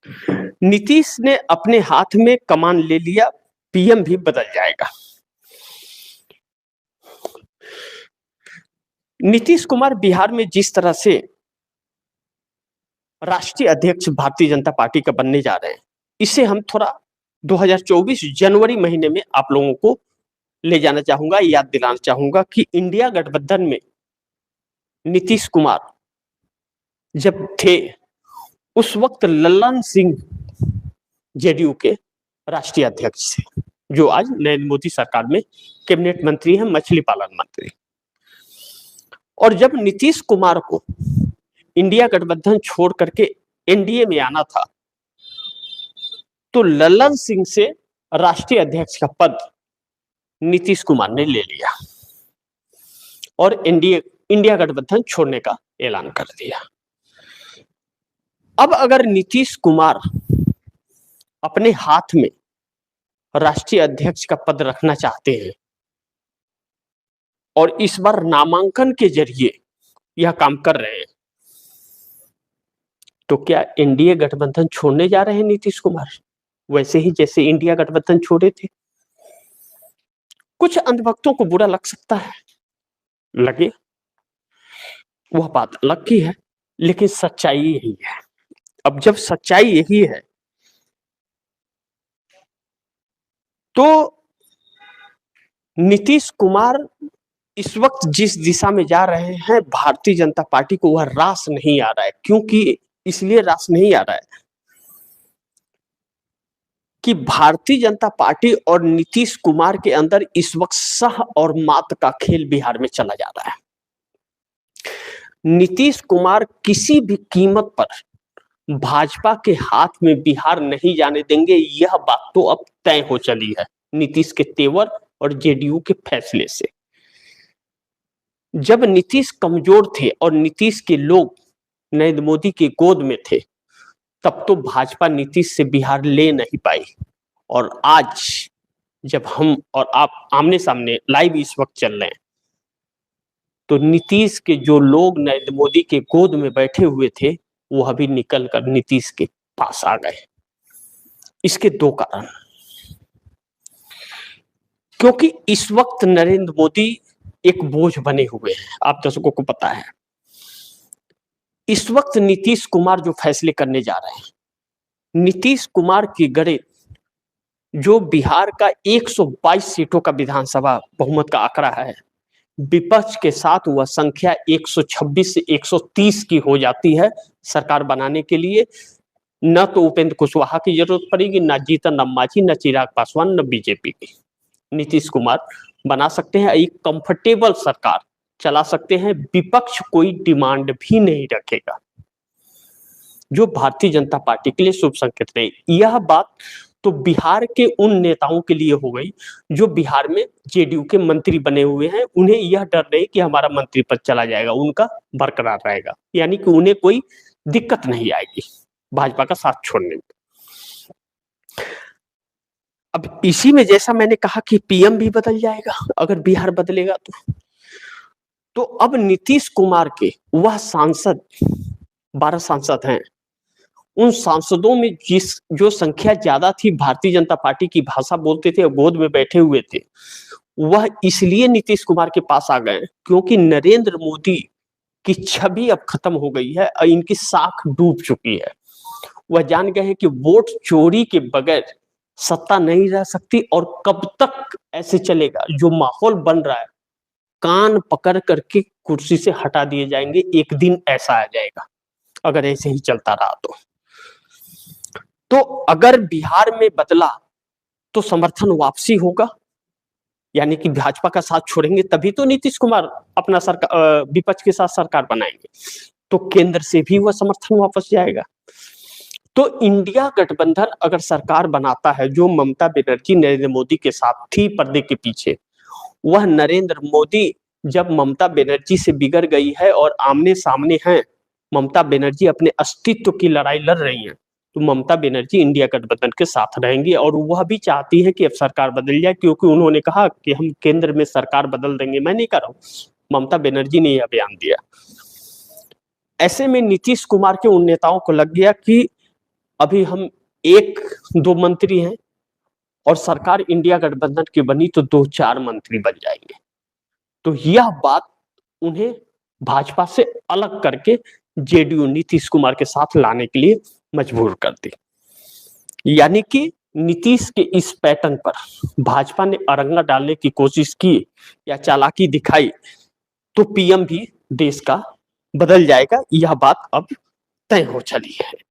नीतीश ने अपने हाथ में कमान ले लिया, पीएम भी बदल जाएगा। नीतीश कुमार बिहार में जिस तरह से राष्ट्रीय अध्यक्ष भारतीय जनता पार्टी का बनने जा रहे हैं, इससे हम थोड़ा 2024 जनवरी महीने में आप लोगों को ले जाना चाहूंगा, याद दिलाना चाहूंगा कि इंडिया गठबंधन में नीतीश कुमार जब थे उस वक्त लल्लन सिंह जेडीयू के राष्ट्रीय अध्यक्ष थे, जो आज नरेंद्र मोदी सरकार में कैबिनेट मंत्री हैं, मछली पालन मंत्री। और जब नीतीश कुमार को इंडिया गठबंधन छोड़ करके एनडीए में आना था, तो लल्लन सिंह से राष्ट्रीय अध्यक्ष का पद नीतीश कुमार ने ले लिया और इंडिया गठबंधन छोड़ने का ऐलान कर दिया। अब अगर नीतीश कुमार अपने हाथ में राष्ट्रीय अध्यक्ष का पद रखना चाहते हैं और इस बार नामांकन के जरिए यह काम कर रहे हैं, तो क्या एनडीए गठबंधन छोड़ने जा रहे हैं नीतीश कुमार, वैसे ही जैसे इंडिया गठबंधन छोड़े थे? कुछ अंधभक्तों को बुरा लग सकता है, लगे, वह बात अलग की है, लेकिन सच्चाई यही है। अब जब सच्चाई यही है तो नीतीश कुमार इस वक्त जिस दिशा में जा रहे हैं, भारतीय जनता पार्टी को वह रास नहीं आ रहा है। क्योंकि इसलिए रास नहीं आ रहा है कि भारतीय जनता पार्टी और नीतीश कुमार के अंदर इस वक्त सह और मात का खेल बिहार में चला जा रहा है। नीतीश कुमार किसी भी कीमत पर भाजपा के हाथ में बिहार नहीं जाने देंगे, यह बात तो अब तय हो चली है नीतीश के तेवर और जेडीयू के फैसले से। जब नीतीश कमजोर थे और नीतीश के लोग नरेंद्र मोदी की गोद में थे, तब तो भाजपा नीतीश से बिहार ले नहीं पाई। और आज जब हम और आप आमने सामने लाइव इस वक्त चल रहे हैं, तो नीतीश के जो लोग नरेंद्र मोदी के गोद में बैठे हुए थे, वो अभी निकल कर नीतीश के पास आ गए। इसके दो कारण, क्योंकि इस वक्त नरेंद्र मोदी एक बोझ बने हुए हैं, आप दर्शकों को पता है। इस वक्त नीतीश कुमार जो फैसले करने जा रहे हैं, नीतीश कुमार की गड़े जो बिहार का 122 सीटों का विधानसभा बहुमत का आंकड़ा है, विपक्ष के साथ वह संख्या 126 से 130 की हो जाती है सरकार बनाने के लिए। न तो उपेंद्र कुशवाहा की जरूरत पड़ेगी, न जीतन राम मांझी, न चिराग पासवान, न बीजेपी की। नीतीश कुमार बना सकते हैं, एक कंफर्टेबल सरकार चला सकते हैं, विपक्ष कोई डिमांड भी नहीं रखेगा, जो भारतीय जनता पार्टी के लिए शुभ संकेत नहीं। यह बात तो बिहार के उन नेताओं के लिए हो गई जो बिहार में जेडीयू के मंत्री बने हुए हैं। उन्हें यह डर नहीं कि हमारा मंत्री पद चला जाएगा, उनका बरकरार रहेगा, यानी कि उन्हें कोई दिक्कत नहीं आएगी भाजपा का साथ छोड़ने में। अब इसी में जैसा मैंने कहा कि पीएम भी बदल जाएगा अगर बिहार बदलेगा तो अब नीतीश कुमार के वह सांसद, 12 सांसद हैं, उन सांसदों में जो संख्या ज्यादा थी, भारतीय जनता पार्टी की भाषा बोलते थे, गोद में बैठे हुए थे, वह इसलिए नीतीश कुमार के पास आ गए क्योंकि नरेंद्र मोदी की छवि अब खत्म हो गई है और इनकी साख डूब चुकी है। वह जान गए हैं कि वोट चोरी के बगैर सत्ता नहीं रह सकती, और कब तक ऐसे चलेगा, जो माहौल बन रहा है, कान पकड़ करके कुर्सी से हटा दिए जाएंगे। एक दिन ऐसा आ जाएगा अगर ऐसे ही चलता रहा तो अगर बिहार में बदला तो समर्थन वापसी होगा, यानी कि भाजपा का साथ छोड़ेंगे तभी तो नीतीश कुमार अपना सरकार, विपक्ष के साथ सरकार बनाएंगे, तो केंद्र से भी वह समर्थन वापस जाएगा। तो इंडिया गठबंधन अगर सरकार बनाता है, जो ममता बनर्जी नरेंद्र मोदी के साथ थी पर्दे के पीछे, वह नरेंद्र मोदी जब ममता बनर्जी से बिगड़ गई है और आमने सामने हैं, ममता बनर्जी अपने अस्तित्व की लड़ाई लड़ रही हैं, तो ममता बनर्जी इंडिया गठबंधन के साथ रहेंगी। और वह भी चाहती है कि अब सरकार बदल जाए, क्योंकि उन्होंने कहा कि हम केंद्र में सरकार बदल देंगे। मैं नहीं कह रहा हूं, ममता बनर्जी ने यह बयान दिया। ऐसे में नीतीश कुमार के उन नेताओं को लग गया कि अभी हम एक दो मंत्री हैं और सरकार इंडिया गठबंधन की बनी तो 2-4 मंत्री बन जाएंगे। तो यह बात उन्हें भाजपा से अलग करके जेडीयू नीतीश कुमार के साथ लाने के लिए मजबूर कर दी। यानी कि नीतीश के इस पैटर्न पर भाजपा ने अरंगा डालने की कोशिश की या चालाकी दिखाई तो पीएम भी देश का बदल जाएगा, यह बात अब तय हो चली है।